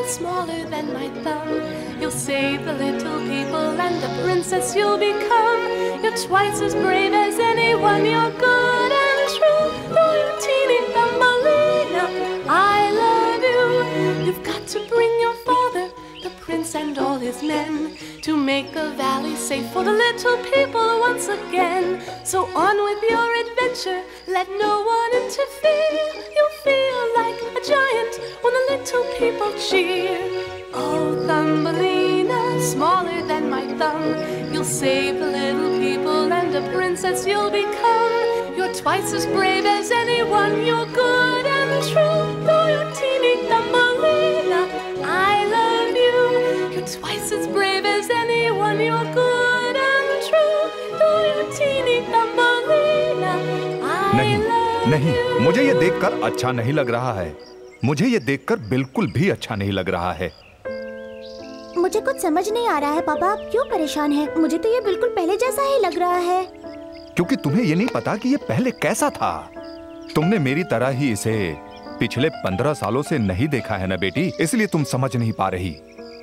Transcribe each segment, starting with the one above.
Smaller than my thumb, you'll save the little people and the princess you'll become. You're twice as brave as anyone, you're good and true. Oh, you teeny Thumbelina, I love you. You've got to bring your father, the prince and all his men, to make the valley safe for the little people once again. So on with your adventure, let no one interfere. You'll feel like a giant when the little people cheer. Oh, Thumbelina, smaller than my thumb, you'll save the little people and the princess you'll become. You're twice as brave as anyone, you're good and true. Though you're teeny Thumbelina, I love you. You're twice as brave as anyone, you're good and true. Though you're teeny Thumbelina, I love you. नहीं, मुझे ये देखकर अच्छा नहीं लग रहा है। मुझे ये देखकर बिल्कुल भी अच्छा नहीं लग रहा है। मुझे कुछ समझ नहीं आ रहा है पापा, आप क्यों परेशान हैं? मुझे तो ये बिल्कुल पहले जैसा ही लग रहा है। क्योंकि तुम्हें ये नहीं पता कि ये पहले कैसा था। तुमने मेरी तरह ही इसे पिछले 15 सालों से नहीं देखा है ना बेटी, इसलिए तुम समझ नहीं पा रही।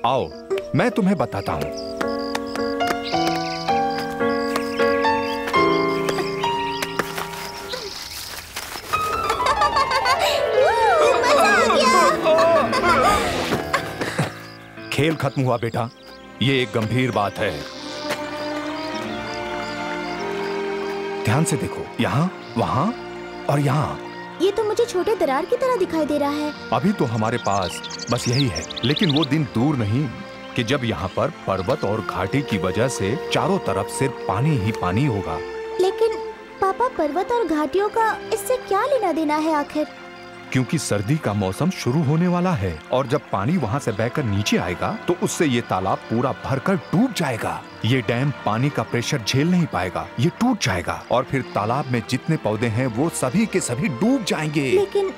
आओ, मैं तुम्हें बताता हूँ। खेल खत्म हुआ बेटा, ये एक गंभीर बात है। ध्यान से देखो, यहाँ, वहाँ और यहाँ। ये तो मुझे छोटे दरार की तरह दिखाई दे रहा है। अभी तो हमारे पास बस यही है, लेकिन वो दिन दूर नहीं कि जब यहाँ पर पर्वत और घाटी की वजह से चारों तरफ सिर्फ पानी ही पानी होगा। लेकिन पापा, पर्वत और घाटियों का इससे क्या लेना देना है आखिर? क्योंकि सर्दी का मौसम शुरू होने वाला है और जब पानी वहाँ से बहकर नीचे आएगा तो उससे ये तालाब पूरा भरकर डूब जाएगा। ये डैम पानी का प्रेशर झेल नहीं पाएगा, ये टूट जाएगा और फिर तालाब में जितने पौधे हैं वो सभी के सभी डूब जाएंगे। लेकिन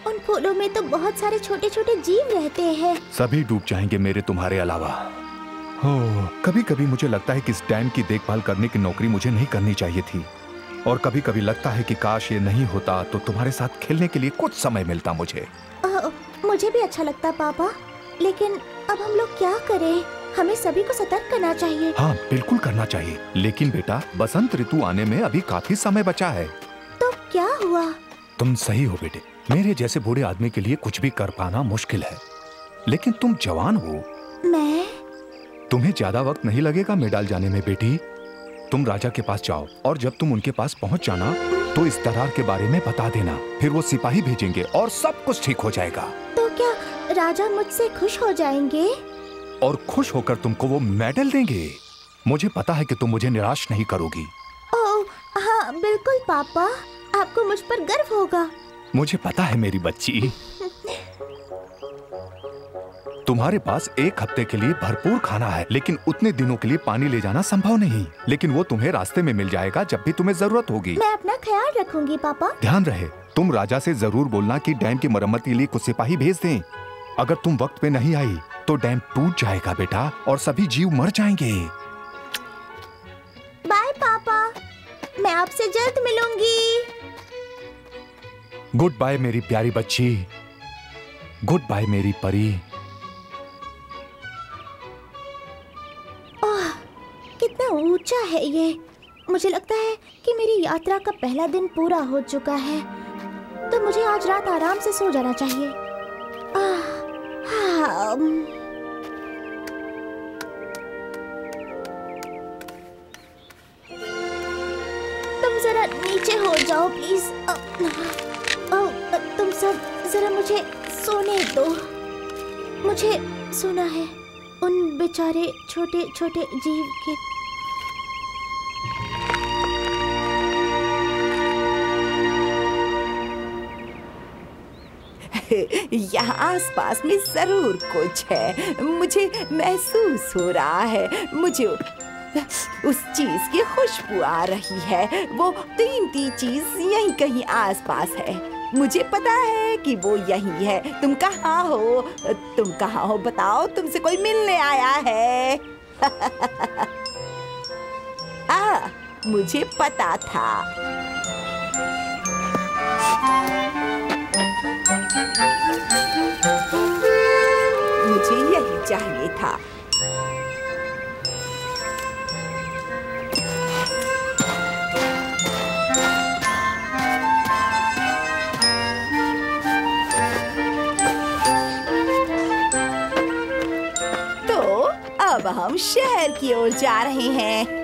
उन फूलों में तो बहुत सारे छोटे छोटे जीव रहते हैं। सभी डूब जाएंगे मेरे तुम्हारे अलावा। कभी कभी मुझे लगता है कि इस डैम की देखभाल करने की नौकरी मुझे नहीं करनी चाहिए थी, और कभी कभी लगता है कि काश ये नहीं होता तो तुम्हारे साथ खेलने के लिए कुछ समय मिलता मुझे। मुझे भी अच्छा लगता पापा, लेकिन अब हम लोग क्या करें? हमें सभी को सतर्क करना चाहिए। हाँ, बिल्कुल करना चाहिए, लेकिन बेटा बसंत ऋतु आने में अभी काफी समय बचा है। तो क्या हुआ? तुम सही हो बेटे, मेरे जैसे बूढ़े आदमी के लिए कुछ भी कर पाना मुश्किल है, लेकिन तुम जवान हो। मैं? तुम्हें ज्यादा वक्त नहीं लगेगा मेडाल जाने में बेटी। तुम राजा के पास जाओ और जब तुम उनके पास पहुंच जाना तो इस दरार के बारे में बता देना, फिर वो सिपाही भेजेंगे और सब कुछ ठीक हो जाएगा। तो क्या राजा मुझसे खुश हो जाएंगे? और खुश होकर तुमको वो मेडल देंगे। मुझे पता है कि तुम मुझे निराश नहीं करोगी। ओह हाँ बिल्कुल पापा, आपको मुझ पर गर्व होगा। मुझे पता है मेरी बच्ची। तुम्हारे पास एक हफ्ते के लिए भरपूर खाना है, लेकिन उतने दिनों के लिए पानी ले जाना संभव नहीं। लेकिन वो तुम्हें रास्ते में मिल जाएगा जब भी तुम्हें जरूरत होगी। मैं अपना ख्याल रखूंगी पापा। ध्यान रहे, तुम राजा से जरूर बोलना कि डैम की मरम्मत के लिए कुछ सिपाही भेज दें। अगर तुम वक्त पे नहीं आई तो डैम टूट जाएगा बेटा और सभी जीव मर जाएंगे। बाय पापा, मैं आपसे जल्द मिलूंगी। गुड बाय मेरी प्यारी बच्ची, गुड बाय मेरी परी। कितना ऊंचा है ये। मुझे लगता है कि मेरी यात्रा का पहला दिन पूरा हो चुका है, तो मुझे आज रात आराम से सो जाना चाहिए। तुम जरा नीचे हो जाओ प्लीज। तुम सब जरा मुझे सोने दो। मुझे सोना है उन बेचारे छोटे छोटे जीव के। यहाँ आसपास में जरूर कुछ है, मुझे महसूस हो रहा है। मुझे उस चीज की खुशबू आ रही है। वो कीमती चीज यहीं कहीं आसपास है। मुझे पता है कि वो यहीं है। तुम कहाँ हो? तुम कहाँ हो? बताओ, तुमसे कोई मिलने आया है। मुझे पता था। मुझे यही चाहिए था। तो अब हम शहर की ओर जा रहे हैं।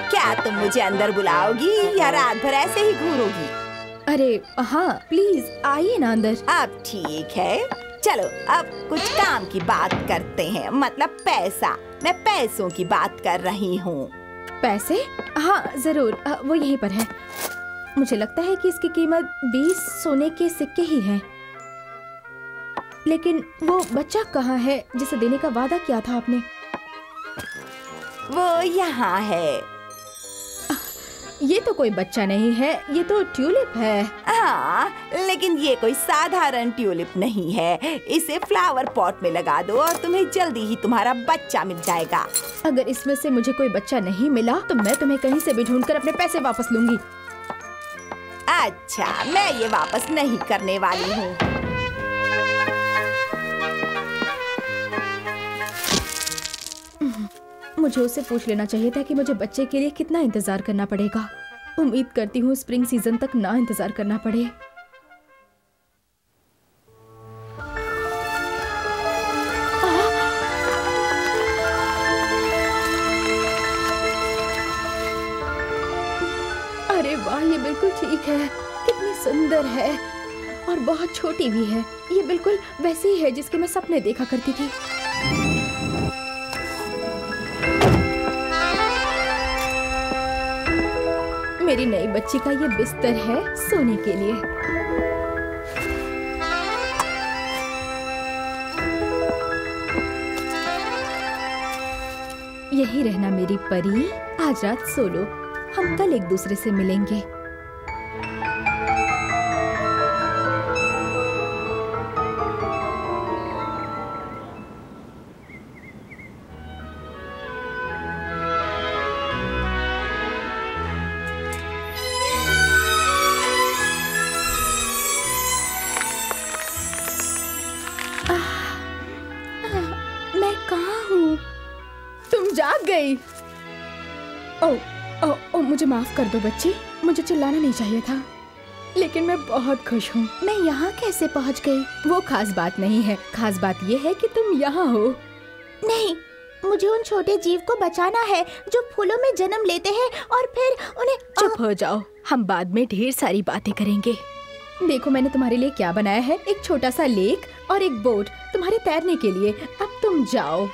क्या तुम मुझे अंदर बुलाओगी या रात भर ऐसे ही घूरोगी? अरे हाँ, प्लीज आइए ना अंदर। अब ठीक है, चलो अब कुछ काम की बात करते हैं। मतलब पैसा। मैं पैसों की बात कर रही हूँ। पैसे? हाँ जरूर, वो यहीं पर है। मुझे लगता है कि इसकी कीमत 20 सोने के सिक्के ही है। लेकिन वो बच्चा कहाँ है जिसे देने का वादा किया था आपने? वो यहाँ है। ये तो कोई बच्चा नहीं है, ये तो ट्यूलिप है। हाँ, लेकिन ये कोई साधारण ट्यूलिप नहीं है। इसे फ्लावर पॉट में लगा दो और तुम्हें जल्दी ही तुम्हारा बच्चा मिल जाएगा। अगर इसमें से मुझे कोई बच्चा नहीं मिला तो मैं तुम्हें कहीं से भी ढूंढकर अपने पैसे वापस लूंगी। अच्छा, मैं ये वापस नहीं करने वाली हूँ। मुझे उससे पूछ लेना चाहिए था कि मुझे बच्चे के लिए कितना इंतजार करना पड़ेगा। उम्मीद करती हूँ स्प्रिंग सीजन तक ना इंतजार करना पड़े। अरे वाह, ये बिल्कुल ठीक है। कितनी सुंदर है और बहुत छोटी भी है। ये बिल्कुल वैसी ही है जिसके मैं सपने देखा करती थी। मेरी नई बच्ची का ये बिस्तर है सोने के लिए। यही रहना मेरी परी। आज रात सो लो, हम कल एक दूसरे से मिलेंगे। मैं कहाँ हूँ? तुम जाग गई। ओ, मुझे माफ कर दो बच्ची, मुझे चिल्लाना नहीं चाहिए था। लेकिन मैं बहुत खुश हूँ। मैं यहाँ कैसे पहुँच गई? वो खास बात नहीं है। खास बात ये है कि तुम यहाँ हो। नहीं, मुझे उन छोटे जीव को बचाना है जो फूलों में जन्म लेते हैं और फिर उन्हें। चुप हो जाओ, हम बाद में ढेर सारी बातें करेंगे। देखो मैंने तुम्हारे लिए क्या बनाया है। एक छोटा सा लेक और एक बोट तुम्हारे तैरने के लिए। अब तुम जाओ।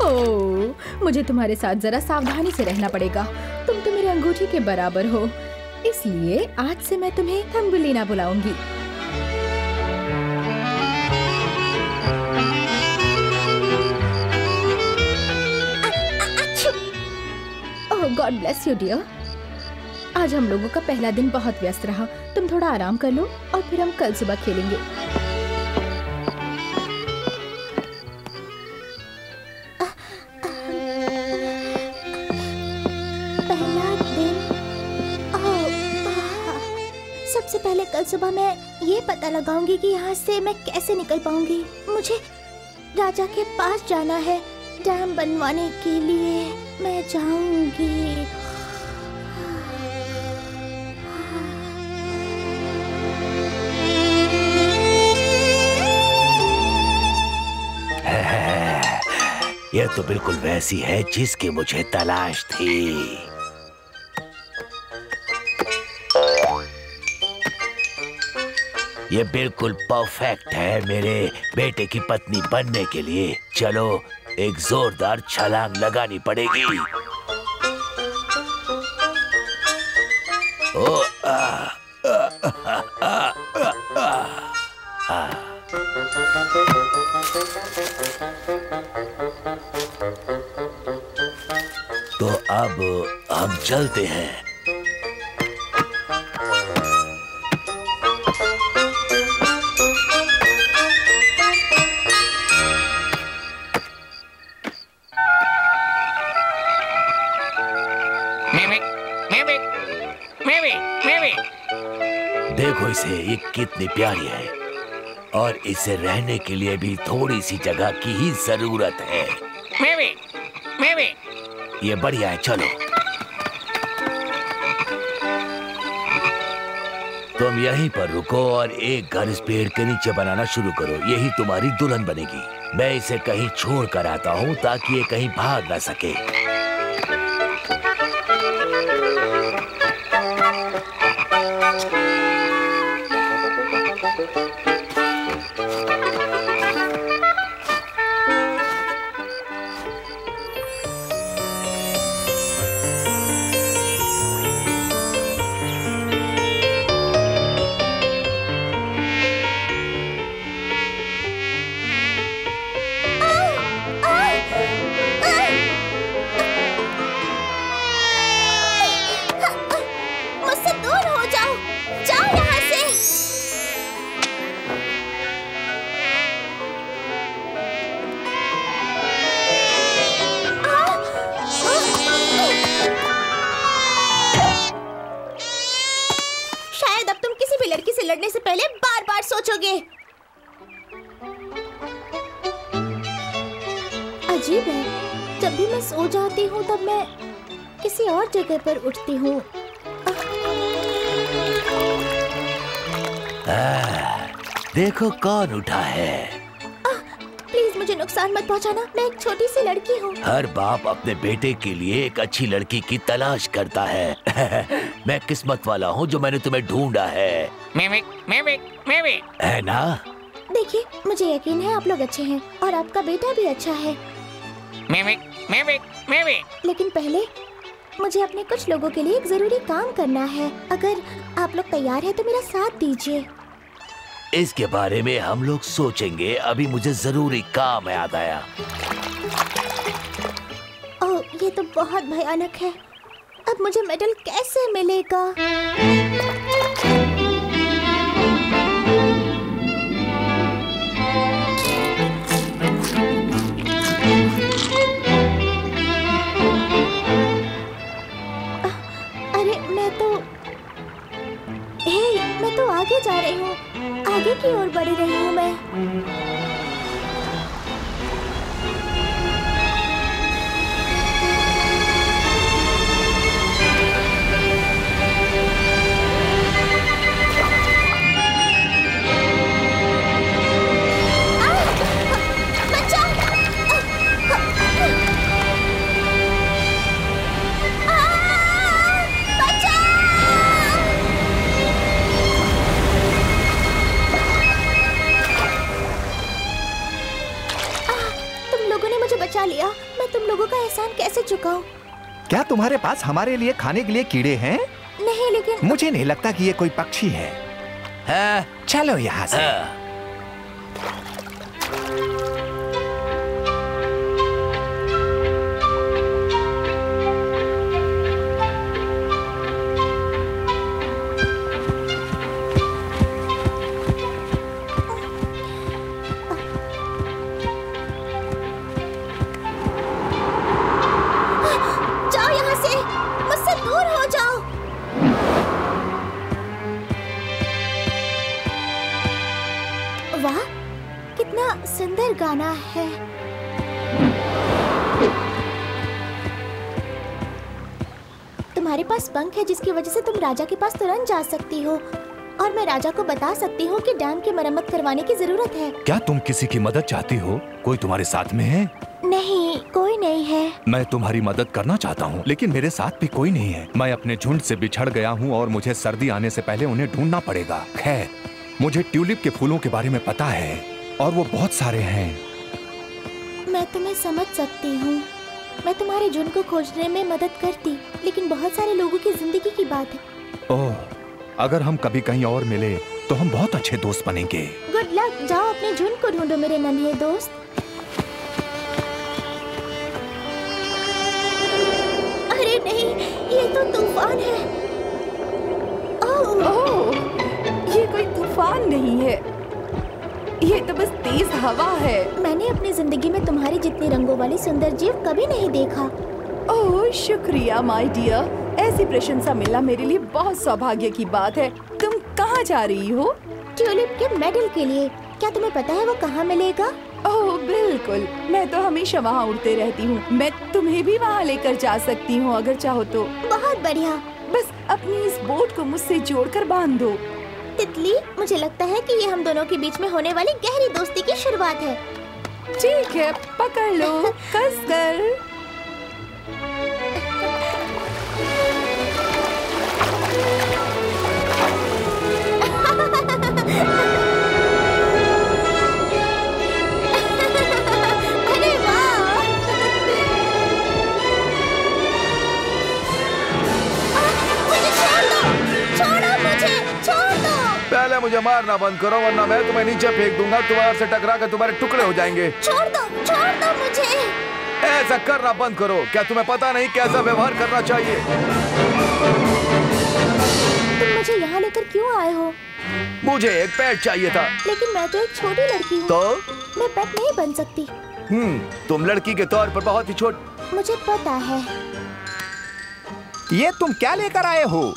ओह, मुझे तुम्हारे साथ जरा सावधानी से रहना पड़ेगा। तुम तो मेरे अंगूठी के बराबर हो, इसलिए आज से मैं तुम्हें थम्बुलिना बुलाऊंगी। ओह गॉड ब्लेस यू डियर। आज हम लोगों का पहला दिन बहुत व्यस्त रहा। तुम थोड़ा आराम कर लो और फिर हम कल सुबह खेलेंगे। सबसे पहले कल सुबह मैं ये पता लगाऊंगी कि यहाँ से मैं कैसे निकल पाऊंगी। मुझे राजा के पास जाना है डैम बनवाने के लिए। मैं जाऊंगी। यह तो बिल्कुल वैसी है जिसकी मुझे तलाश थी। ये बिल्कुल परफेक्ट है मेरे बेटे की पत्नी बनने के लिए। चलो एक जोरदार छलांग लगानी पड़ेगी। ओ तो अब हम चलते हैं। देखो इसे, ये कितनी प्यारी है और इसे रहने के लिए भी थोड़ी सी जगह की ही जरूरत है। ये बढ़िया है। चलो तुम यहीं पर रुको और एक घर इस पेड़ के नीचे बनाना शुरू करो। यही तुम्हारी दुल्हन बनेगी। मैं इसे कहीं छोड़ कर आता हूँ ताकि ये कहीं भाग ना सके। लड़ने से पहले बार बार सोचोगे। अजीब है, जब भी मैं सो जाती हूँ तब मैं किसी और जगह पर उठती हूँ। देखो कौन उठा है। प्लीज मुझे नुकसान मत पहुँचाना, मैं एक छोटी सी लड़की हूँ। हर बाप अपने बेटे के लिए एक अच्छी लड़की की तलाश करता है। मैं किस्मत वाला हूँ जो मैंने तुम्हें ढूंढा है। है ना? देखिए, मुझे यकीन है आप लोग अच्छे हैं और आपका बेटा भी अच्छा है। लेकिन पहले मुझे अपने कुछ लोगों के लिए एक जरूरी काम करना है। अगर आप लोग तैयार हैं तो मेरा साथ दीजिए। इसके बारे में हम लोग सोचेंगे, अभी मुझे जरूरी काम याद आया। ओह, ये तो बहुत भयानक है। अब मुझे मेडल कैसे मिलेगा? अरे मैं तो आगे जा रही हूँ, आगे की ओर बढ़ रही हूँ मैं। बचा लिया। मैं तुम लोगों का एहसान कैसे चुकाऊं? क्या तुम्हारे पास हमारे लिए खाने के लिए कीड़े हैं? नहीं, लेकिन मुझे नहीं लगता कि ये कोई पक्षी है। चलो यहाँ से। सुंदर गाना है। तुम्हारे पास पंख है जिसकी वजह से तुम राजा के पास तुरंत जा सकती हो और मैं राजा को बता सकती हूँ कि डैम की मरम्मत करवाने की जरूरत है। क्या तुम किसी की मदद चाहती हो? कोई तुम्हारे साथ में है? नहीं, कोई नहीं है। मैं तुम्हारी मदद करना चाहता हूँ, लेकिन मेरे साथ भी कोई नहीं है। मैं अपने झुंड से बिछड़ गया हूँ और मुझे सर्दी आने से पहले उन्हें ढूंढना पड़ेगा। खैर, मुझे ट्यूलिप के फूलों के बारे में पता है और वो बहुत सारे हैं। मैं तुम्हें समझ सकती हूँ। मैं तुम्हारे झुंड को खोजने में मदद करती, लेकिन बहुत सारे लोगों की जिंदगी की बात है। ओह, अगर हम कभी कहीं और मिले तो हम बहुत अच्छे दोस्त बनेंगे। Good luck. जाओ अपने झुंड को ढूंढो मेरे नन्हे दोस्त। अरे नहीं, ये तो तूफान है। ओह, ये कोई तूफान नहीं है, ये तो बस तेज हवा है। मैंने अपनी जिंदगी में तुम्हारी जितनी रंगों वाली सुंदर जीव कभी नहीं देखा। ओह शुक्रिया माय डियर, ऐसी प्रशंसा मिलना मेरे लिए बहुत सौभाग्य की बात है। तुम कहाँ जा रही हो? ट्यूलिप के मेडल के लिए। क्या तुम्हें पता है वो कहाँ मिलेगा? ओह बिल्कुल, मैं तो हमेशा वहाँ उड़ते रहती हूँ। मैं तुम्हें भी वहाँ लेकर जा सकती हूँ अगर चाहो तो। बहुत बढ़िया। बस अपनी इस बोट को मुझसे जोड़कर बांध दो। तितली, मुझे लगता है कि ये हम दोनों के बीच में होने वाली गहरी दोस्ती की शुरुआत है। ठीक है, पकड़ लो कस कर। अरे वाह! मुझे छोड़ दो! छोड़ो मुझे! छोड़ दो! पहले मुझे मारना बंद करो, वरना मैं तुम्हें नीचे फेंक दूंगा। तुम्हारे से टकरा कर तुम्हारे टुकड़े हो जाएंगे। छोड़ दो! छोड़ दो मुझे! ऐसा करना बंद करो। क्या तुम्हें पता नहीं कैसा व्यवहार करना चाहिए? तुम मुझे यहाँ लेकर क्यों आए हो? मुझे एक पेट चाहिए था। लेकिन मैं तो एक छोटी लड़की हूँ। तो मैं पेट नहीं बन सकती। तुम लड़की के तौर पर बहुत ही छोट। मुझे पता है। ये तुम क्या लेकर आए हो?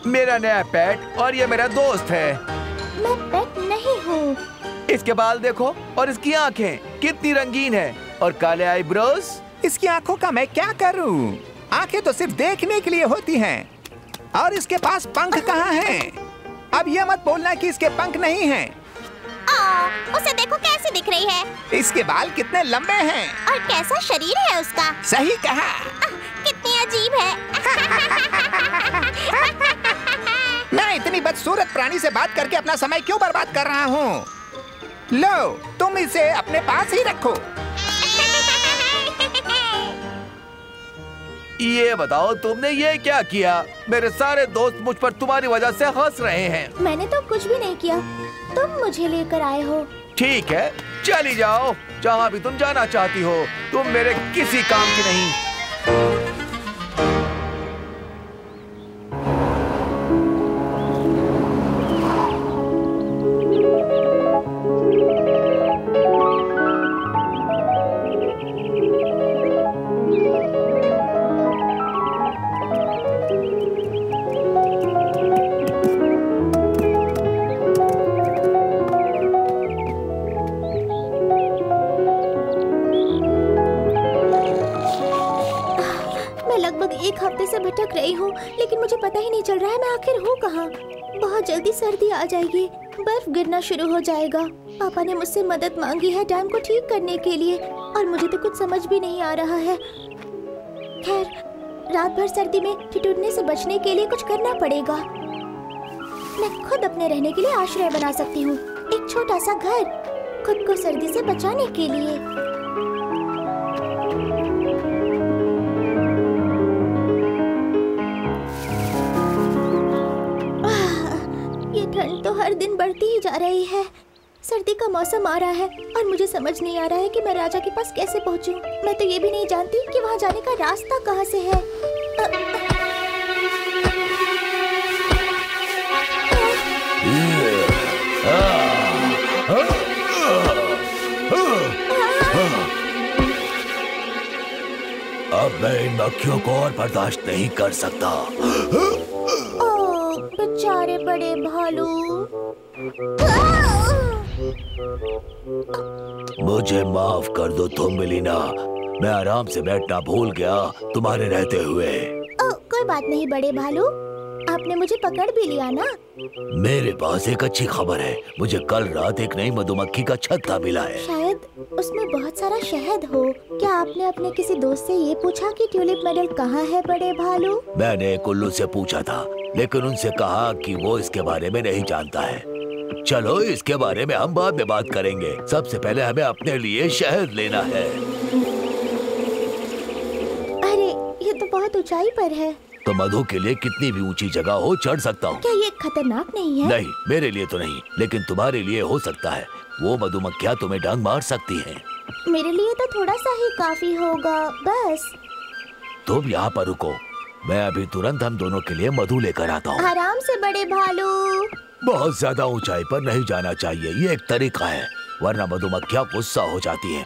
मेरा नया पेट, और ये मेरा दोस्त है। मैं पेट नहीं हूँ। इसके बाल देखो और इसकी आंखें कितनी रंगीन है, और काले आईब्रोज। इसकी आंखों का मैं क्या करूं? आंखें तो सिर्फ देखने के लिए होती हैं। और इसके पास पंख कहाँ हैं? अब ये मत बोलना कि इसके पंख नहीं हैं। उसे देखो कैसी दिख रही है। इसके बाल कितने लंबे हैं। और कैसा शरीर है उसका। सही कहा। कितनी अजीब है। मैं इतनी बदसूरत प्राणी से बात करके अपना समय क्यों बर्बाद कर रहा हूँ? लो, तुम इसे अपने पास ही रखो। ये बताओ, तुमने ये क्या किया? मेरे सारे दोस्त मुझ पर तुम्हारी वजह से हंस रहे हैं। मैंने तो कुछ भी नहीं किया, तुम मुझे लेकर आए हो। ठीक है, चली जाओ जहाँ भी तुम जाना चाहती हो। तुम मेरे किसी काम की नहीं। एक हफ्ते से भटक रही हूँ, लेकिन मुझे पता ही नहीं चल रहा है मैं आखिर हूँ कहाँ। बहुत जल्दी सर्दी आ जाएगी, बर्फ गिरना शुरू हो जाएगा। पापा ने मुझसे मदद मांगी है डैम को ठीक करने के लिए, और मुझे तो कुछ समझ भी नहीं आ रहा है। खैर, रात भर सर्दी में ठिठुरने से बचने के लिए कुछ करना पड़ेगा। मैं खुद अपने रहने के लिए आश्रय बना सकती हूँ, एक छोटा सा घर, खुद को सर्दी से बचाने के लिए। ठंड तो हर दिन बढ़ती ही जा रही है। सर्दी का मौसम आ रहा है और मुझे समझ नहीं आ रहा है कि मैं राजा के पास कैसे पहुंचूं। मैं तो ये भी नहीं जानती कि वहां जाने का रास्ता कहां से है। अब मैं इन मक्खियों को और बर्दाश्त नहीं कर सकता। बेचारे बड़े भालू। मुझे माफ कर दो थोम्बिलीना, मैं आराम से बैठना भूल गया तुम्हारे रहते हुए। कोई बात नहीं बड़े भालू, आपने मुझे पकड़ भी लिया ना? मेरे पास एक अच्छी खबर है। मुझे कल रात एक नई मधुमक्खी का छत्ता मिला है। शायद उसमें बहुत सारा शहद हो। क्या आपने अपने किसी दोस्त से ये पूछा कि ट्यूलिप मेडल कहाँ है बड़े भालू? मैंने कुल्लू से पूछा था, लेकिन उनसे कहा कि वो इसके बारे में नहीं जानता है। चलो इसके बारे में हम बाद में बात करेंगे। सबसे पहले हमें अपने लिए शहद लेना है। अरे ये तो बहुत ऊंचाई पर है। तो मधु के लिए कितनी भी ऊंची जगह हो चढ़ सकता हूँ। क्या ये खतरनाक नहीं है? नहीं, मेरे लिए तो नहीं, लेकिन तुम्हारे लिए हो सकता है। वो मधुमक्खियाँ तुम्हें डंक मार सकती हैं। मेरे लिए तो थोड़ा सा ही काफी होगा बस। तुम यहाँ पर रुको, मैं अभी तुरंत हम दोनों के लिए मधु लेकर आता हूँ। आराम से बड़े भालू। बहुत ज्यादा ऊंचाई पर नहीं जाना चाहिए, ये एक तरीका है, वरना मधुमक्खियाँ गुस्सा हो जाती हैं।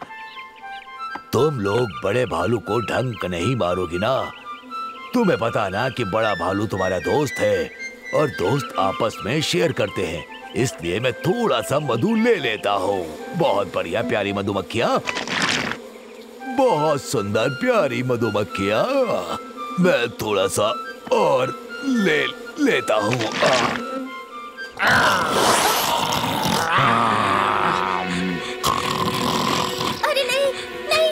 तुम लोग बड़े भालू को डंक नहीं मारोगी ना? तुम्हें पता ना कि बड़ा भालू तुम्हारा दोस्त है और दोस्त आपस में शेयर करते हैं, इसलिए मैं थोड़ा सा मधु ले लेता हूँ। बहुत बढ़िया प्यारी मधुमक्खियाँ, बहुत सुंदर प्यारी मधुमक्खियाँ। मैं थोड़ा सा और ले लेता हूँ। अरे नहीं नहीं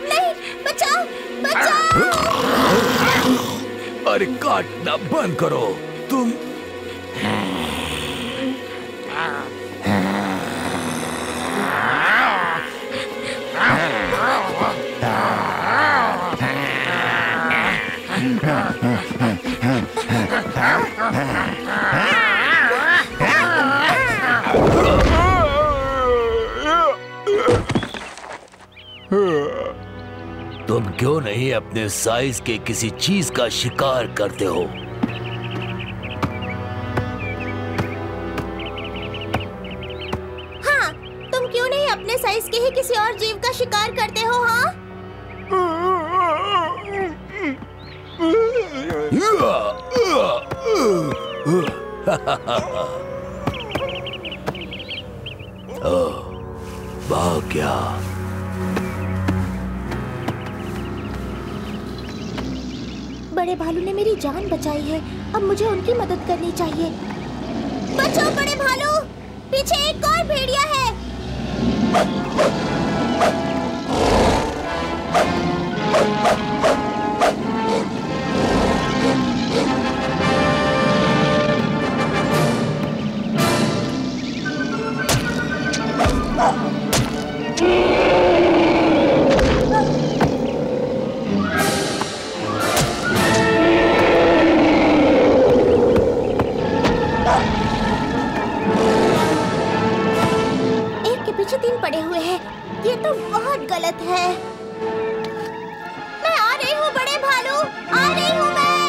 नहीं, बचाओ बचाओ। अरे काटना बंद करो तुम। तुम क्यों नहीं अपने साइज के किसी चीज का शिकार करते हो? हाँ, तुम क्यों नहीं अपने साइज के ही किसी और जीव का शिकार करते हो? हाँ, भाग गया। बड़े भालू ने मेरी जान बचाई है, अब मुझे उनकी मदद करनी चाहिए। बचाओ बड़े भालू, पीछे एक और भेड़िया है। तीन पड़े हुए हैं, ये तो बहुत गलत है। मैं आ रही हूँ बड़े भालू, आ रही हूँ मैं।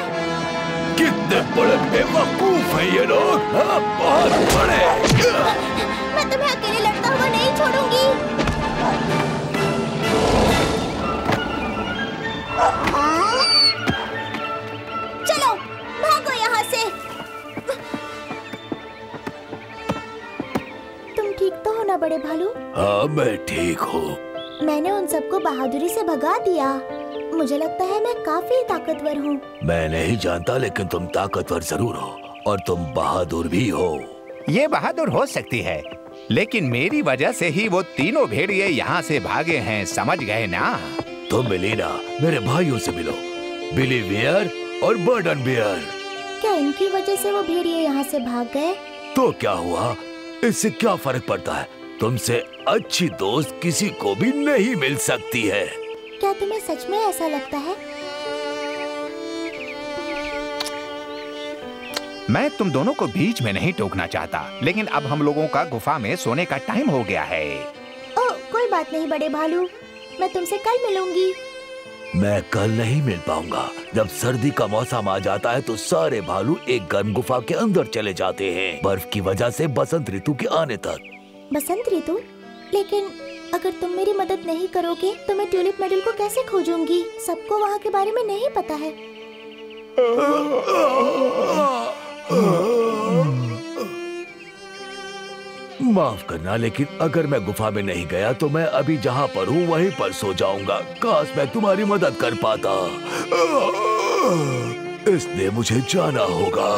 कितने बड़े बेवकूफ हैं ये लोग, बहुत बड़े। मैं तुम्हें अकेले लड़ता हुआ नहीं छोड़ूंगी। चलो भागो यहाँ से। तुम ठीक तो हो ना बड़े भालू? हाँ मैं ठीक हूँ। मैंने उन सबको बहादुरी से भगा दिया। मुझे लगता है मैं काफी ताकतवर हूँ। मैं नहीं जानता, लेकिन तुम ताकतवर जरूर हो और तुम बहादुर भी हो। ये बहादुर हो सकती है, लेकिन मेरी वजह से ही वो तीनों भेड़िए यहाँ से भागे हैं, समझ गए ना? तुम मिली ना, मेरे भाइयों से मिलो, बिली बियर और बर्डन बियर। क्या इनकी वजह से वो भेड़िए यहाँ से भाग गए? तो क्या हुआ, इससे क्या फर्क पड़ता है? तुमसे अच्छी दोस्त किसी को भी नहीं मिल सकती है। क्या तुम्हें सच में ऐसा लगता है? मैं तुम दोनों को बीच में नहीं टोकना चाहता, लेकिन अब हम लोगों का गुफा में सोने का टाइम हो गया है। ओह, कोई बात नहीं बड़े भालू, मैं तुमसे कल मिलूंगी। मैं कल नहीं मिल पाऊंगा। जब सर्दी का मौसम आ जाता है तो सारे भालू एक गर्म गुफा के अंदर चले जाते हैं, बर्फ की वजह से बसंत ऋतु के आने तक। बसंत ऋतु? लेकिन अगर तुम मेरी मदद नहीं करोगे तो मैं ट्यूलिप मेडल को कैसे खोजूंगी? सबको वहाँ के बारे में नहीं पता है। माफ करना, लेकिन अगर मैं गुफा में नहीं गया तो मैं अभी जहाँ पर हूँ वहीं पर सो जाऊंगा। काश मैं तुम्हारी मदद कर पाता। इसलिए मुझे जाना होगा।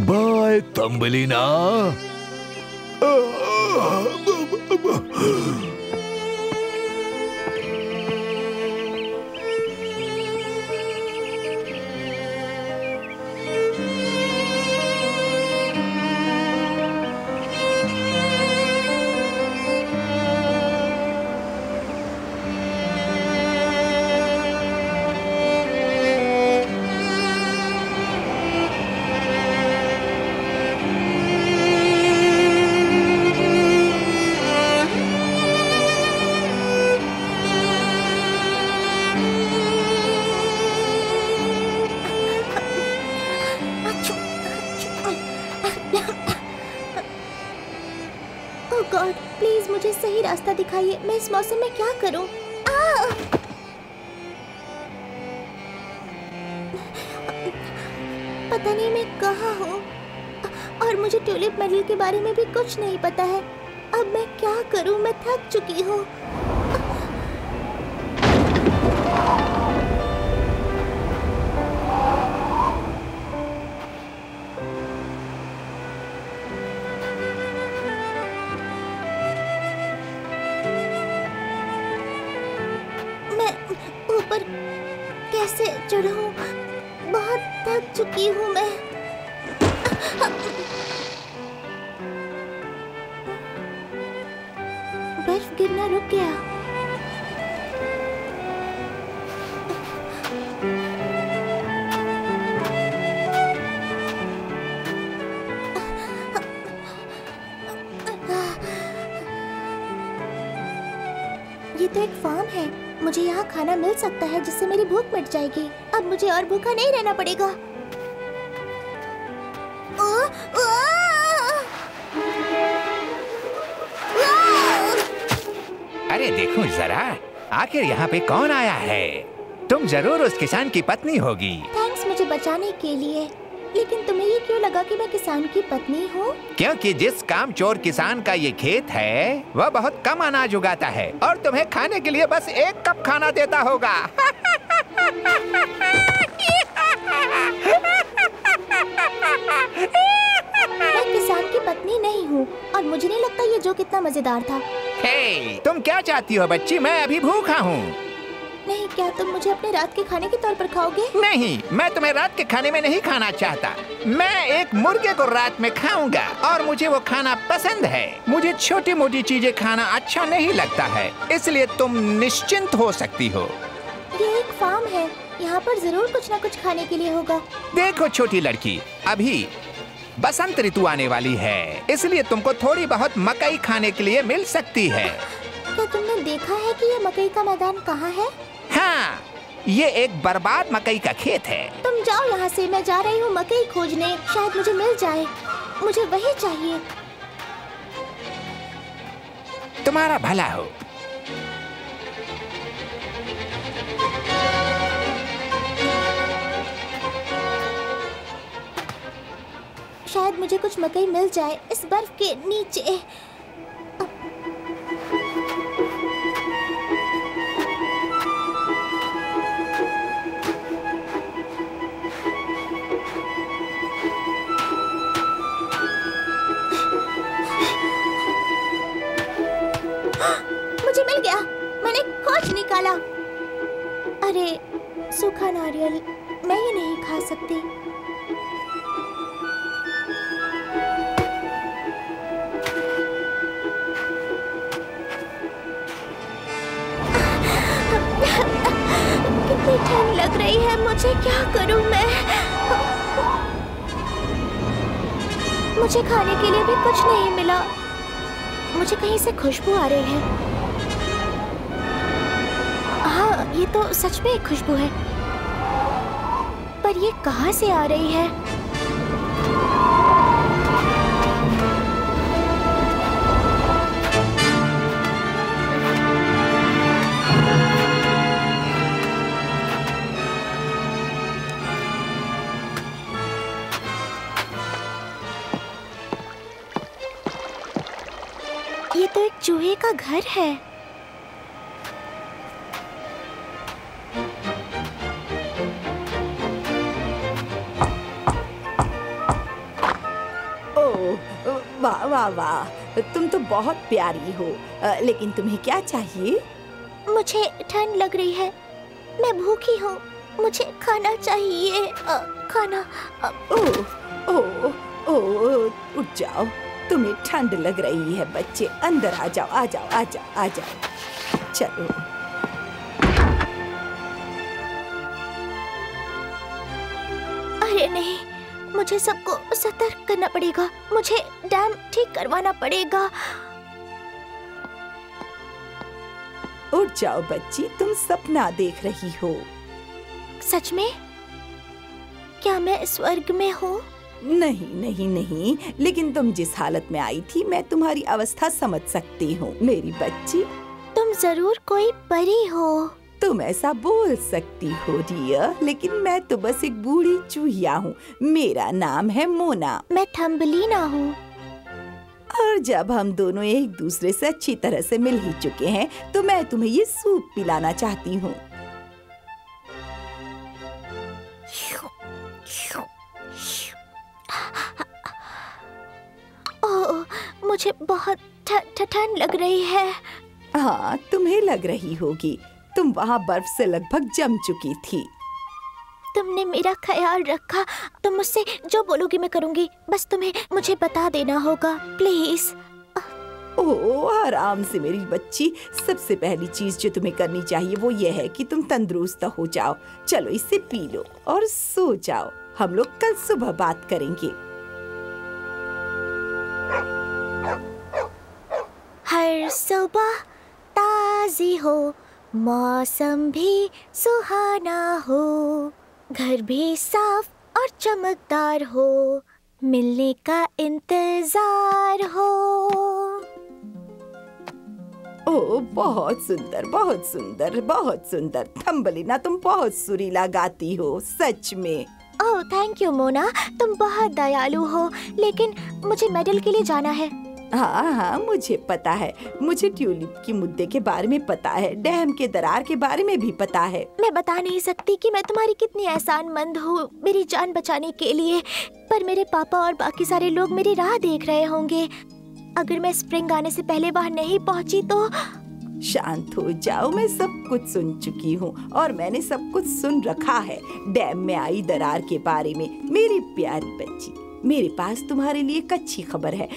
बाय तंबलीना। गॉड प्लीज मुझे सही रास्ता दिखाइए। मैं इस मौसम में क्या करूं? पता नहीं मैं कहाँ हूँ और मुझे ट्यूलिप मेडल के बारे में भी कुछ नहीं पता है। अब मैं क्या करूं? मैं थक चुकी हूँ। ऊपर कैसे चढ़ूं? बहुत थक चुकी हूँ मैं। बर्फ गिरना रुक गया। ये तो एक फार्म है। मुझे यहाँ खाना मिल सकता है जिससे मेरी भूख मिट जाएगी। अब मुझे और भूखा नहीं रहना पड़ेगा। अरे देखो जरा, आखिर यहाँ पे कौन आया है? तुम जरूर उस किसान की पत्नी होगी। थैंक्स मुझे बचाने के लिए। लेकिन तुम्हें ये क्यों लगा कि मैं किसान की पत्नी हूँ? क्योंकि जिस कामचोर किसान का ये खेत है वह बहुत कम अनाज उगाता है और तुम्हें खाने के लिए बस 1 कप खाना देता होगा। मैं किसान की पत्नी नहीं हूँ और मुझे नहीं लगता ये जोक इतना मजेदार था। हे, तुम क्या चाहती हो बच्ची? मैं अभी भूखा हूँ। नहीं, क्या तुम मुझे अपने रात के खाने के तौर पर खाओगे? नहीं, मैं तुम्हें रात के खाने में नहीं खाना चाहता। मैं एक मुर्गे को रात में खाऊंगा और मुझे वो खाना पसंद है। मुझे छोटी मोटी चीजें खाना अच्छा नहीं लगता है, इसलिए तुम निश्चिंत हो सकती हो। ये एक फार्म है, यहाँ पर जरूर कुछ न कुछ खाने के लिए होगा। देखो छोटी लड़की, अभी बसंत ऋतु आने वाली है, इसलिए तुमको थोड़ी बहुत मकई खाने के लिए मिल सकती है। क्या तुमने देखा है कि ये मकई का मैदान कहाँ है? हाँ, ये एक बर्बाद मकई का खेत है। तुम जाओ यहाँ से, मैं जा रही हूँ मकई खोजने। शायद मुझे मिल जाए। मुझे वही चाहिए। तुम्हारा भला हो। शायद मुझे कुछ मकई मिल जाए इस बर्फ के नीचे। मुझे मिल गया, मैंने खोज निकाला। अरे सूखा नारियल, मैं ये नहीं खा सकती। कितनी ठंड लग रही है, मुझे क्या करूं मैं? मुझे खाने के लिए भी कुछ नहीं मिला। मुझे कहीं से खुशबू आ रही है। हाँ, ये तो सच में एक खुशबू है, पर ये कहाँ से आ रही है? ये तो एक चूहे का घर है। वाह वाह वाह, तुम तो बहुत प्यारी हो। लेकिन तुम्हें क्या चाहिए? मुझे ठंड लग रही है, मैं भूखी हूँ, मुझे खाना चाहिए। खाना। ओह ओह ओह, उठ जाओ, तुम्हें ठंड लग रही है। बच्चे अंदर आ जाओ, आ जाओ, आ जाओ, आ जाओ। चलो। अरे नहीं, मुझे सबको सतर्क करना पड़ेगा, मुझे डैम ठीक करवाना पड़ेगा। उठ जाओ बच्ची, तुम सपना देख रही हो। सच में? क्या मैं स्वर्ग में हूँ? नहीं नहीं नहीं, लेकिन तुम जिस हालत में आई थी, मैं तुम्हारी अवस्था समझ सकती हूँ मेरी बच्ची। तुम जरूर कोई परी हो। तुम ऐसा बोल सकती हो डियर, लेकिन मैं तो बस एक बूढ़ी चूहिया हूँ। मेरा नाम है मोना। मैं थम्बलीना हूँ। और जब हम दोनों एक दूसरे से अच्छी तरह से मिल ही चुके हैं, तो मैं तुम्हें ये सूप पिलाना चाहती हूँ। ओह, मुझे बहुत ठंड लग रही है। हाँ, तुम्हें लग रही होगी, तुम वहाँ बर्फ से लगभग जम चुकी थी। तुमने मेरा ख्याल रखा, तुम मुझसे जो बोलोगी मैं करूँगी, बस तुम्हें मुझे बता देना होगा, प्लीज। ओह, आराम से मेरी बच्ची। सबसे पहली चीज जो तुम्हें करनी चाहिए वो ये है कि तुम तंदुरुस्त हो जाओ। चलो इसे पी लो और सो जाओ। हम लोग कल सुबह बात करेंगे। हर सुबह ताज़ी हो, मौसम भी सुहाना हो, घर भी साफ और चमकदार हो, मिलने का इंतजार हो। ओह, बहुत सुंदर, बहुत सुंदर, बहुत सुंदर। थम्बलीना, तुम बहुत सुरीला गाती हो, सच में। ओह, थैंक यू मोना, तुम बहुत दयालु हो, लेकिन मुझे मेडल के लिए जाना है। हाँ हाँ, मुझे पता है। मुझे ट्यूलिप की मुद्दे के बारे में पता है, डैम के दरार के बारे में भी पता है। मैं बता नहीं सकती कि मैं तुम्हारी कितनी एहसानमंद हूँ मेरी जान बचाने के लिए, पर मेरे पापा और बाकी सारे लोग मेरी राह देख रहे होंगे। अगर मैं स्प्रिंग आने से पहले वहाँ नहीं पहुँची तो। शांत हो जाओ, मैं सब कुछ सुन चुकी हूँ और मैंने सब कुछ सुन रखा है डैम में आई दरार के बारे में। मेरी प्यारी बच्ची, मेरे पास तुम्हारे लिए एक अच्छी खबर है।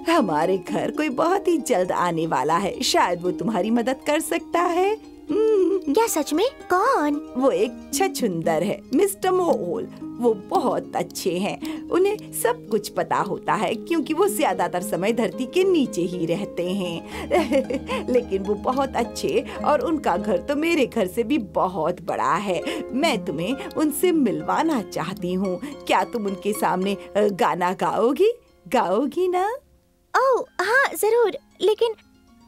हमारे घर कोई बहुत ही जल्द आने वाला है, शायद वो तुम्हारी मदद कर सकता है। क्या सच में? कौन? वो एक छछुंदर है, मिस्टर मोल। वो बहुत अच्छे हैं, उन्हें सब कुछ पता होता है क्योंकि वो ज्यादातर समय धरती के नीचे ही रहते हैं। लेकिन वो बहुत अच्छे, और उनका घर तो मेरे घर से भी बहुत बड़ा है। मैं तुम्हें उनसे मिलवाना चाहती हूँ। क्या तुम उनके सामने गाना गाओगी ना? ओह हाँ जरूर, लेकिन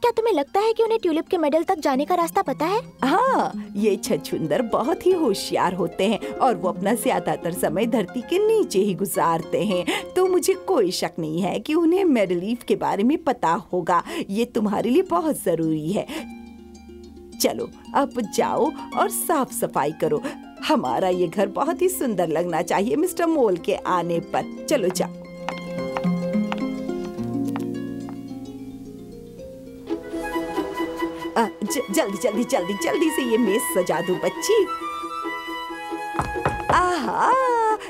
क्या तुम्हें लगता है कि उन्हें ट्यूलिप के मेडल तक जाने का रास्ता पता है? हाँ, ये छछुंदर बहुत ही होशियार होते हैं और वो अपना ज्यादातर समय धरती के नीचे ही गुजारते हैं, तो मुझे कोई शक नहीं है कि उन्हें मेडल लीफ के बारे में पता होगा। ये तुम्हारे लिए बहुत जरूरी है। चलो अब जाओ और साफ सफाई करो। हमारा ये घर बहुत ही सुंदर लगना चाहिए मिस्टर मोल के आने पर। चलो जाओ। जल्दी जल्दी जल्दी जल्दी से ये मेज सजा दो बच्ची। आहा,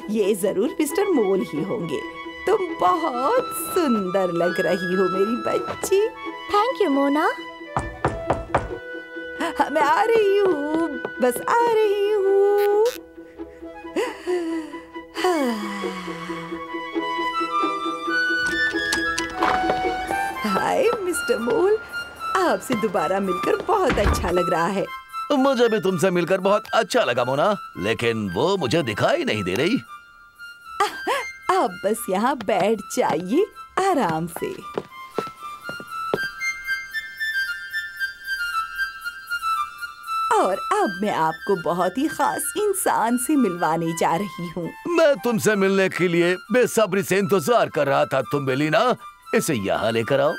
ये जरूर मिस्टर मोल ही होंगे। तुम बहुत सुंदर लग रही हो मेरी बच्ची। Thank you Mona. मैं आ रही हूँ, बस आ रही हूँ। हाय मिस्टर मोल, आपसे दोबारा मिलकर बहुत अच्छा लग रहा है। मुझे भी तुमसे मिलकर बहुत अच्छा लगा मोना, लेकिन वो मुझे दिखाई नहीं दे रही। आप बस यहाँ बैठ जाइए आराम से। और अब मैं आपको बहुत ही खास इंसान से मिलवाने जा रही हूँ। मैं तुमसे मिलने के लिए बेसब्री से इंतजार कर रहा था। तुम बेलिना, इसे यहाँ लेकर आओ।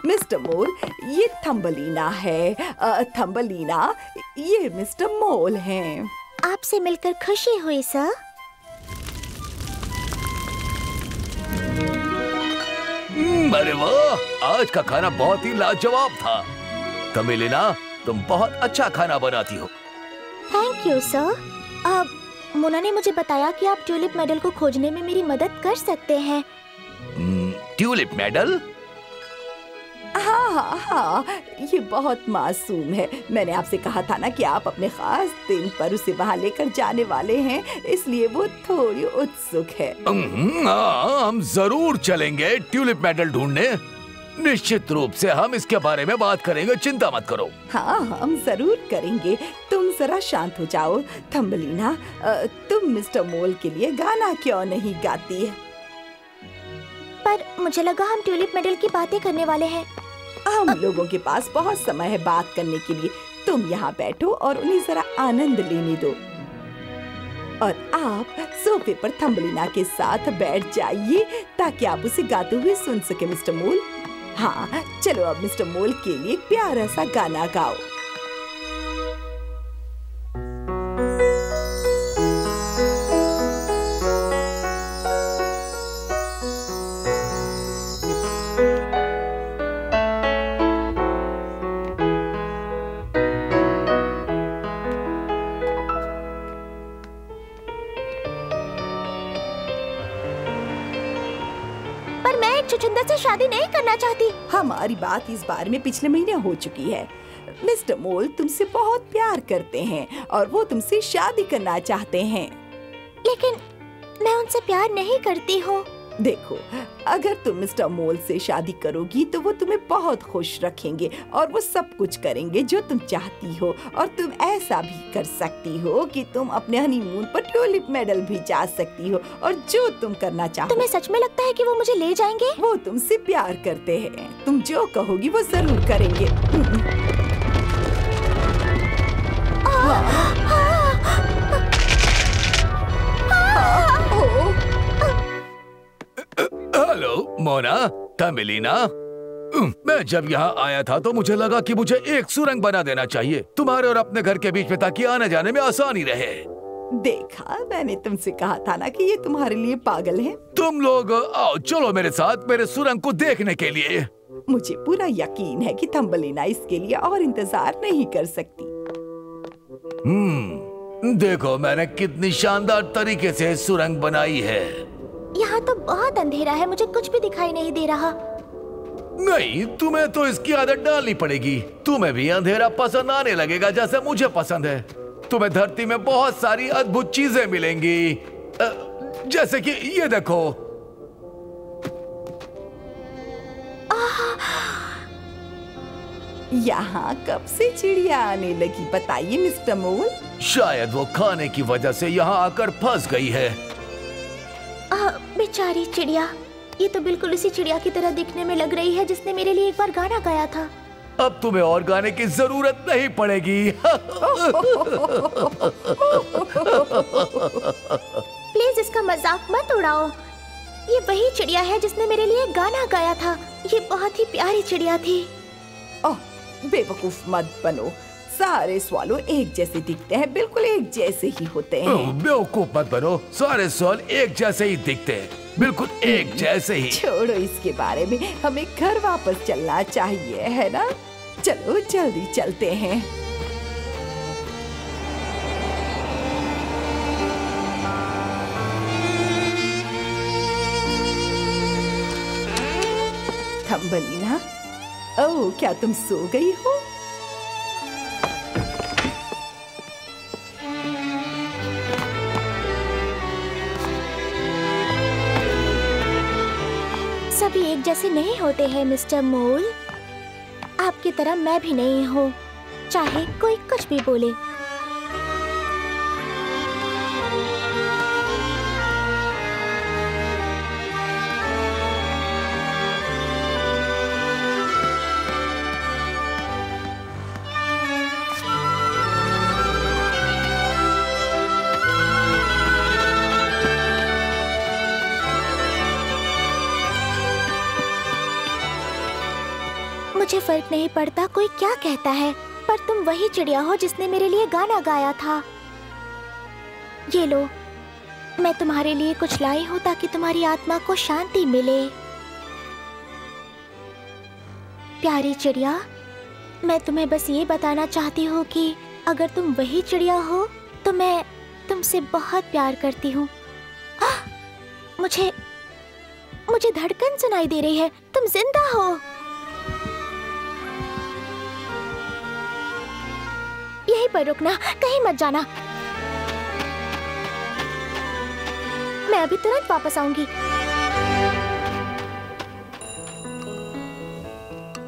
मिस्टर मोल, ये थम्बलीना है। थम्बलीना, ये मिस्टर मोल हैं। आपसे मिलकर खुशी हुई सर। अरे वाह, आज का खाना बहुत ही लाजवाब था। तमिलिना, तुम बहुत अच्छा खाना बनाती हो। Thank you sir. अब मोना ने मुझे बताया कि आप ट्यूलिप मेडल को खोजने में मेरी मदद कर सकते हैं। Tulip medal? हाँ हाँ हाँ, ये बहुत मासूम है। मैंने आपसे कहा था ना कि आप अपने खास दिन पर उसे वहाँ लेकर जाने वाले हैं, इसलिए वो थोड़ी उत्सुक है। हाँ, हम जरूर चलेंगे ट्यूलिप मेडल ढूंढने। निश्चित रूप से हम इसके बारे में बात करेंगे, चिंता मत करो। हाँ, हम जरूर करेंगे। तुम जरा शांत हो जाओ। थम्बलीना, तुम मिस्टर मोल के लिए गाना क्यों नहीं गाती है? पर मुझे लगा हम ट्यूलिप मेडल की बातें करने वाले हैं। हम लोगों के पास बहुत समय है बात करने के लिए। तुम यहाँ बैठो और उन्हें जरा आनंद लेने दो। और आप सोफे पर थम्बलीना के साथ बैठ जाइए ताकि आप उसे गाते हुए सुन सके मिस्टर मोल। हाँ, चलो अब मिस्टर मोल के लिए एक प्यारा सा गाना गाओ। छुछुंदर से शादी नहीं करना चाहती। हमारी बात इस बारे में पिछले महीने हो चुकी है। मिस्टर मोल तुमसे बहुत प्यार करते हैं और वो तुमसे शादी करना चाहते हैं। लेकिन मैं उनसे प्यार नहीं करती हूँ। देखो, अगर तुम मिस्टर मोल से शादी करोगी तो वो तुम्हें बहुत खुश रखेंगे और वो सब कुछ करेंगे जो तुम चाहती हो। और तुम ऐसा भी कर सकती हो कि तुम अपने हनीमून पर ट्यूलिप मेडल भी जा सकती हो और जो तुम करना चाहो। तुम्हें सच में लगता है कि वो मुझे ले जाएंगे? वो तुमसे प्यार करते हैं। तुम जो कहोगी वो जरूर करेंगे। हेलो मोना, तमिलिना। मैं जब यहाँ आया था तो मुझे लगा कि मुझे एक सुरंग बना देना चाहिए तुम्हारे और अपने घर के बीच में, ताकि आने जाने में आसानी रहे। देखा, मैंने तुमसे कहा था ना कि ये तुम्हारे लिए पागल है। तुम लोग आओ, चलो मेरे साथ मेरे सुरंग को देखने के लिए। मुझे पूरा यकीन है कि थम्बलीना इसके लिए और इंतजार नहीं कर सकती। देखो मैंने कितनी शानदार तरीके से सुरंग बनाई है। यहाँ तो बहुत अंधेरा है, मुझे कुछ भी दिखाई नहीं दे रहा। नहीं, तुम्हें तो इसकी आदत डालनी पड़ेगी। तुम्हें भी अंधेरा पसंद आने लगेगा जैसे मुझे पसंद है। तुम्हें धरती में बहुत सारी अद्भुत चीजें मिलेंगी, जैसे कि ये देखो। यहाँ कब से चिड़िया आने लगी बताइए मिस्टर मोल? शायद वो खाने की वजह से यहाँ आकर फंस गई है। बेचारी चिड़िया, ये तो बिल्कुल उसी चिड़िया की तरह दिखने में लग रही है जिसने मेरे लिए एक बार गाना गाया था। अब तुम्हें और गाने की जरूरत नहीं पड़ेगी। प्लीज इसका मजाक मत उड़ाओ। ये वही चिड़िया है जिसने मेरे लिए गाना गाया था। ये बहुत ही प्यारी चिड़िया थी। ओह, बेवकूफ मत बनो। सारे स्वालो एक जैसे दिखते हैं, बिल्कुल एक जैसे ही होते हैं। बेवकूफ मत बनो, सारे स्वाल एक जैसे ही दिखते हैं, बिल्कुल एक जैसे ही। छोड़ो इसके बारे में, हमें घर वापस चलना चाहिए, है ना? चलो जल्दी चलते हैं। थम्बलीना, ओह, क्या तुम सो गई हो? सभी एक जैसे नहीं होते हैं मिस्टर मोल। आपकी तरह मैं भी नहीं हूँ, चाहे कोई कुछ भी बोले। मुझे फर्क नहीं पड़ता कोई क्या कहता है, पर तुम वही चिड़िया हो जिसने मेरे लिए गाना गाया था। ये लो, मैं तुम्हारे लिए कुछ लाई हूँ ताकि तुम्हारी आत्मा को शांति मिले। प्यारी चिड़िया, मैं तुम्हें बस ये बताना चाहती हूँ कि अगर तुम वही चिड़िया हो तो मैं तुमसे बहुत प्यार करती हूँ। मुझे धड़कन सुनाई दे रही है। तुम जिंदा हो। यहीं पर रुकना, कहीं मत जाना। मैं अभी तुरंत वापस आऊंगी।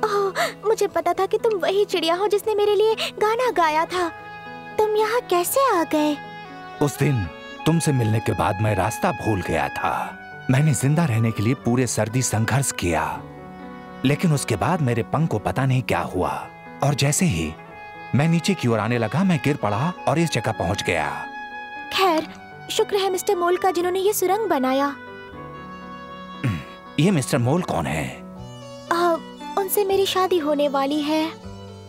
ओह, मुझे पता था कि तुम वही चिड़िया हो जिसने मेरे लिए गाना गाया था। तुम यहाँ कैसे आ गए? उस दिन तुमसे मिलने के बाद मैं रास्ता भूल गया था। मैंने जिंदा रहने के लिए पूरे सर्दी संघर्ष किया, लेकिन उसके बाद मेरे पंख को पता नहीं क्या हुआ, और जैसे ही मैं नीचे की ओर आने लगा मैं गिर पड़ा और इस जगह पहुंच गया। खैर, शुक्र है मिस्टर मोल का जिन्होंने ये सुरंग बनाया। ये मिस्टर मोल कौन है? उनसे मेरी शादी होने वाली है।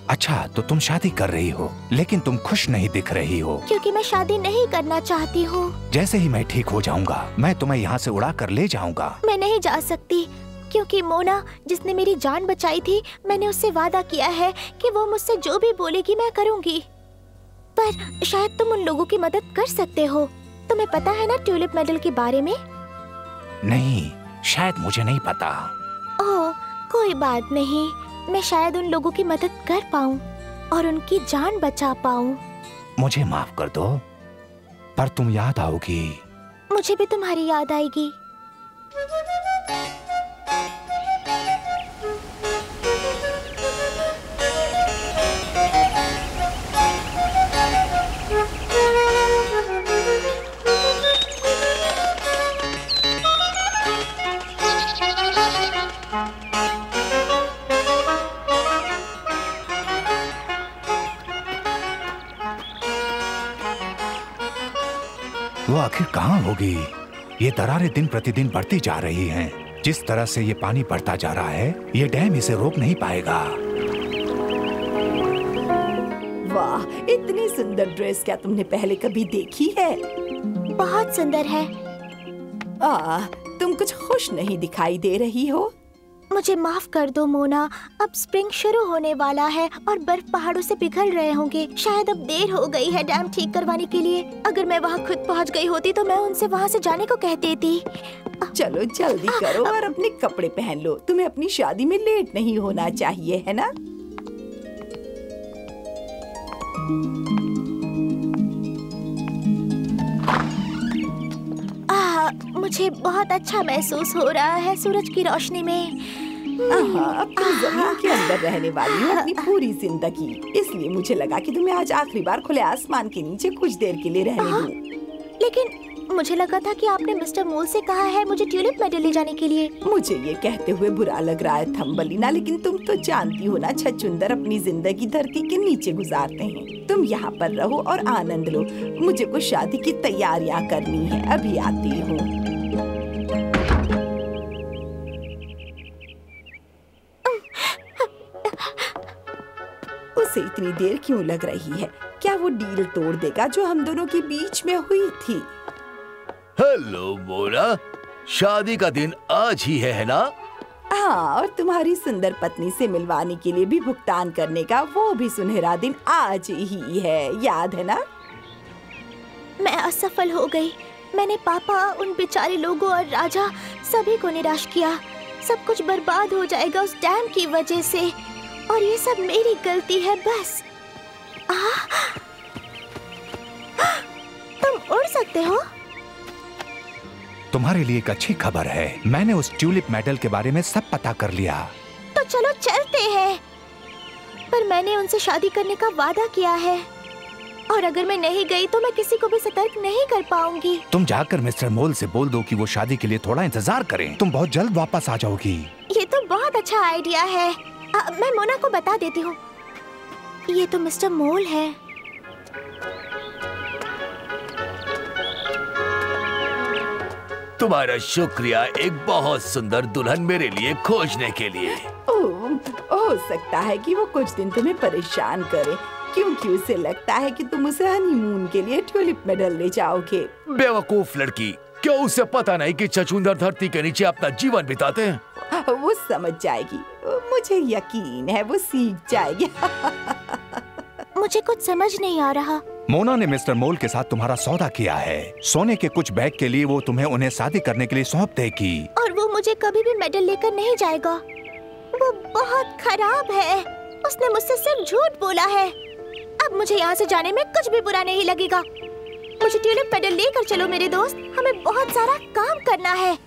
अच्छा, तो तुम शादी कर रही हो, लेकिन तुम खुश नहीं दिख रही हो। क्योंकि मैं शादी नहीं करना चाहती हूँ। जैसे ही मैं ठीक हो जाऊंगा मैं तुम्हें यहाँ से उड़ा कर ले जाऊंगा। मैं नहीं जा सकती, क्योंकि मोना जिसने मेरी जान बचाई थी, मैंने उससे वादा किया है कि वो मुझसे जो भी बोलेगी मैं करूँगी। पर शायद तुम उन लोगों की मदद कर सकते हो। तुम्हें पता है ना ट्यूलिप मेडल के बारे में? नहीं, शायद मुझे नहीं पता। ओह, कोई बात नहीं। मैं शायद उन लोगों की मदद कर पाऊं और उनकी जान बचा पाऊं। मुझे माफ कर दो, पर तुम याद आओगी। मुझे भी तुम्हारी याद आएगी। वो आखिर कहाँ होगी? ये दरारें दिन प्रतिदिन बढ़ती जा रही हैं। जिस तरह से ये पानी बढ़ता जा रहा है, ये डैम इसे रोक नहीं पाएगा। वाह, इतनी सुंदर ड्रेस क्या तुमने पहले कभी देखी है? बहुत सुंदर है। तुम कुछ खुश नहीं दिखाई दे रही हो। मुझे माफ कर दो मोना, अब स्प्रिंग शुरू होने वाला है और बर्फ पहाड़ों से पिघल रहे होंगे। शायद अब देर हो गई है डैम ठीक करवाने के लिए। अगर मैं वहाँ खुद पहुँच गई होती तो मैं उनसे वहाँ से जाने को कह देती। चलो जल्दी करो और अपने कपड़े पहन लो। तुम्हें अपनी शादी में लेट नहीं होना चाहिए, है ना? मुझे बहुत अच्छा महसूस हो रहा है सूरज की रोशनी में। अब तुम जमीन के अंदर रहने वाली हो अपनी पूरी जिंदगी, इसलिए मुझे लगा कि तुम्हें आज आखिरी बार खुले आसमान के नीचे कुछ देर के लिए रहने दूं। लेकिन मुझे लगा था कि आपने मिस्टर मोल से कहा है मुझे ट्यूलिप मेडल ले जाने के लिए। मुझे ये कहते हुए बुरा लग रहा है थम्बलिना, लेकिन तुम तो जानती हो ना, छछुंदर अपनी जिंदगी धरती के नीचे गुजारते हैं। तुम यहाँ पर रहो और आनंद लो। मुझे कुछ शादी की तैयारियाँ करनी है, अभी आती हूँ। उसे इतनी देर क्यों लग रही है? क्या वो डील तोड़ देगा जो हम दोनों के बीच में हुई थी? हेलो मोना, शादी का दिन आज ही है ना? हाँ, और तुम्हारी सुंदर पत्नी से मिलवाने के लिए भी भुगतान करने का वो भी सुनहरा दिन आज ही है, याद है ना? मैं असफल हो गई। मैंने पापा, उन बेचारे लोगों और राजा सभी को निराश किया। सब कुछ बर्बाद हो जाएगा उस डैम की वजह से, और ये सब मेरी गलती है बस। तुम उड़ सकते हो? तुम्हारे लिए एक अच्छी खबर है, मैंने उस ट्यूलिप मेडल के बारे में सब पता कर लिया। तो चलो चलते हैं। पर मैंने उनसे शादी करने का वादा किया है, और अगर मैं नहीं गई तो मैं किसी को भी सतर्क नहीं कर पाऊंगी। तुम जाकर मिस्टर मोल से बोल दो कि वो शादी के लिए थोड़ा इंतजार करें। तुम बहुत जल्द वापस आ जाओगी। ये तो बहुत अच्छा आइडिया है। मैं मोना को बता देती हूँ। ये तो मिस्टर मोल है। तुम्हारा शुक्रिया एक बहुत सुंदर दुल्हन मेरे लिए खोजने के लिए। हो सकता है कि वो कुछ दिन तुम्हें परेशान करे, क्योंकि उसे लगता है कि तुम उसे हनीमून के लिए ट्यूलिप मेडल ले जाओगे। बेवकूफ लड़की, क्या उसे पता नहीं कि छछूंदर धरती के नीचे अपना जीवन बिताते हैं? वो समझ जाएगी, मुझे यकीन है वो सीख जाएगी। मुझे कुछ समझ नहीं आ रहा। मोना ने मिस्टर मोल के साथ तुम्हारा सौदा किया है। सोने के कुछ बैग के लिए वो तुम्हें उन्हें शादी करने के लिए सौंप देगी। और वो मुझे कभी भी मेडल लेकर नहीं जाएगा। वो बहुत खराब है। उसने मुझसे सिर्फ झूठ बोला है। अब मुझे यहाँ से जाने में कुछ भी बुरा नहीं लगेगा। मुझे ट्यूलिप मेडल लेकर चलो मेरे दोस्त, हमें बहुत सारा काम करना है।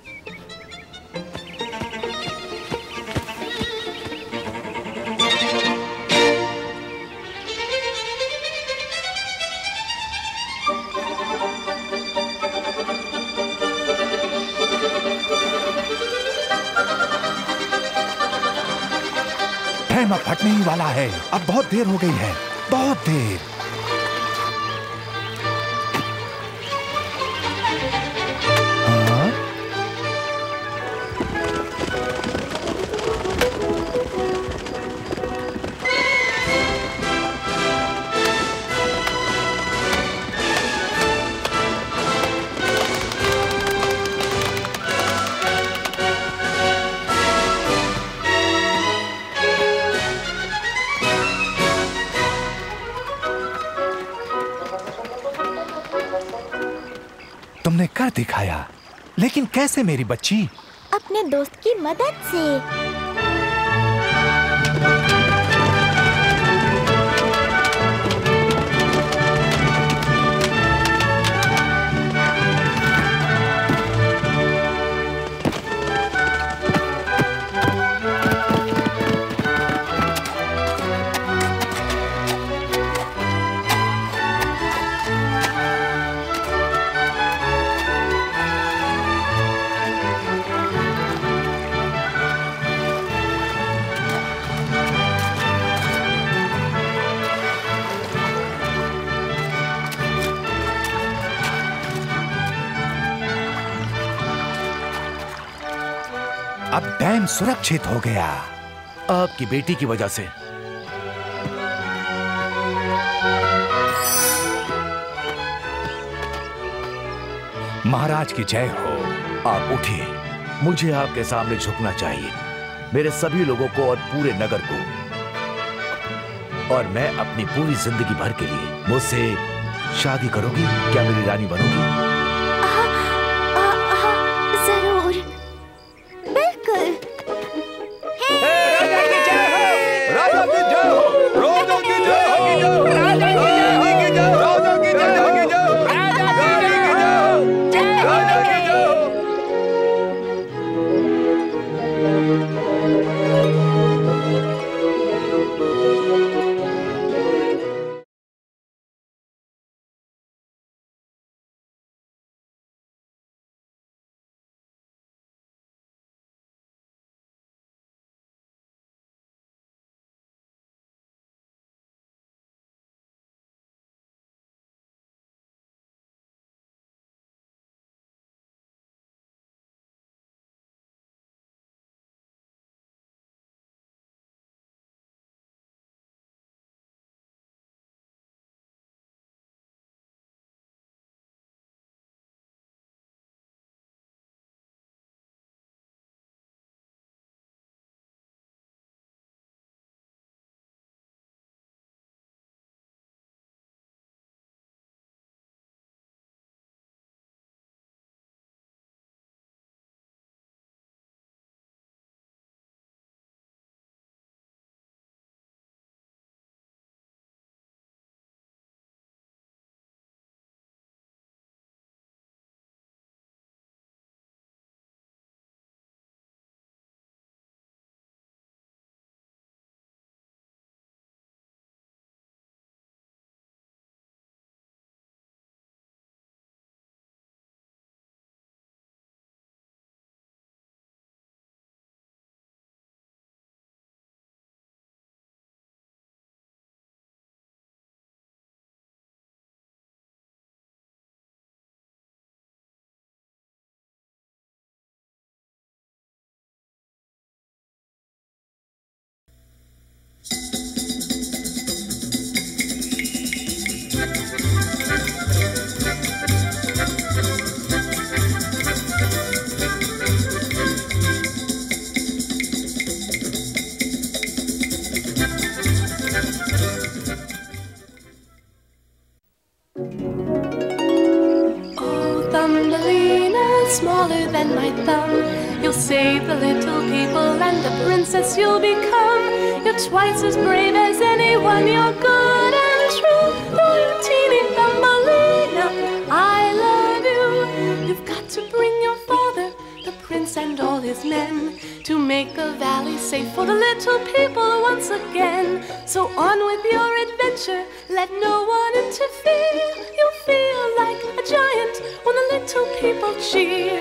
डैम अब फटने ही वाला है। अब बहुत देर हो गई है, बहुत देर। हाँ? तुमने कर दिखाया, लेकिन कैसे मेरी बच्ची? अपने दोस्त की मदद से। अब डैम सुरक्षित हो गया। आपकी बेटी की वजह से। महाराज की जय हो। आप उठिए, मुझे आपके सामने झुकना चाहिए, मेरे सभी लोगों को और पूरे नगर को। और मैं अपनी पूरी जिंदगी भर के लिए मुझसे शादी करोगी? क्या मेरी रानी बनोगी? save the little people and the princess you'll become. You're twice as brave as anyone, you're good and true. Oh, you teeny Thumbelina, I love you. You've got to bring your father, the prince and all his men, to make the valley safe for the little people once again. So on with your adventure, let no one interfere. You'll feel like a giant when the little people cheer.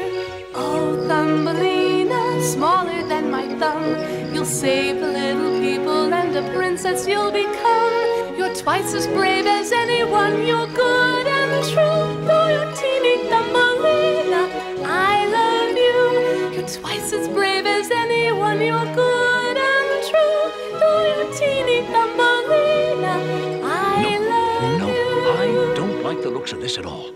Oh, Thumbelina, smaller than my thumb, you'll save the little people and a princess you'll become. You're twice as brave as anyone, you're good and true. Though you're teeny Thumbelina, I love you. You're twice as brave as anyone, you're good and true. Though you're teeny Thumbelina, I love you. No, I don't like the looks of this at all.